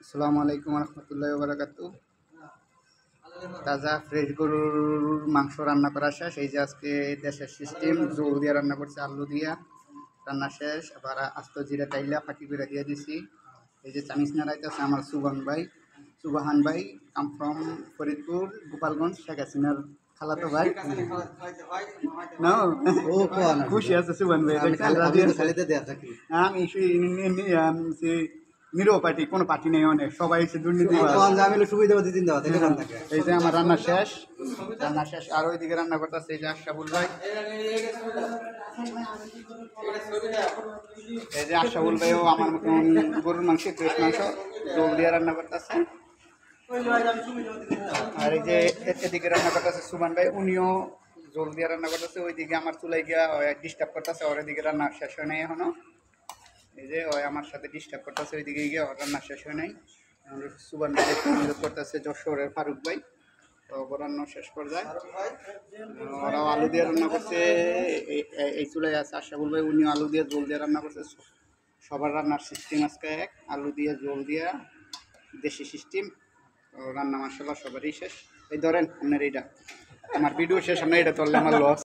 আসসালামু আলাইকুম রহমতুল্লাহি ওয়া বারাকাতুহু। তাজা ফ্রেশ গরুর মাংস রান্না করা শেষ। এই যে আজকে দেশের সিস্টেম জোল দিয়ে রান্না করছে, আলু দিয়া রান্না শেষ। আবার আস্ত জিরা টাইলা ফাঁকি করে দিয়ে দিছি। এই যে চামিচ নাড়াইতেছে আমার সুবাহান ভাই কাম ফ্রম ফরিদপুর গোপালগঞ্জ, শেখ হাসিনার খালাতো ভাই। না খুশি আছে সুবান ভাই, আমি নিরো পার্টি, কোনো পার্টি নেই, অনেক সবাই এসে দুর্নীতি। এই যে আমার রান্না শেষ, আর ওইদিকে রান্না করতেছে এই যে আশরাফুল ভাই। এই যে আশরাফুল ভাইও আমার মতন গরুর মাংস, ফ্রেশ মাংস জল দিয়ে রান্না করতেছে। আর এই যে এদিকে রান্না করতেছে সুবান ভাই, উনিও জল দিয়ে রান্না করতেছে। ওইদিকে আমার চুলাই গিয়া ডিস্টার্ব করতেছে, ওর এদিকে রান্না শেষ হয় নাই এখনো। এই যে ওই আমার সাথে ডিস্টার্ব করতেছে, ওইদিকে গিয়ে ওর রান্না শেষ হয় নাই। সুবান ভাই করতেছে যশোরের ফারুক ভাই, তো রান্না শেষ পর্যায়ে ওরাও আলু দিয়ে রান্না করছে। এই চুলাই আছে আশরাফুল ভাই, উনিও আলু দিয়ে জল দিয়ে রান্না করছে। সবার রান্নার সিস্টেম আজকে এক, আলু দিয়ে জল দিয়া দেশি সিস্টেম। রান্না মাসাল্লাহ সবারই শেষ। এই ধরেন আপনার এইটা আমার ভিডিও শেষ, আপনার এটা চললে আমার লস।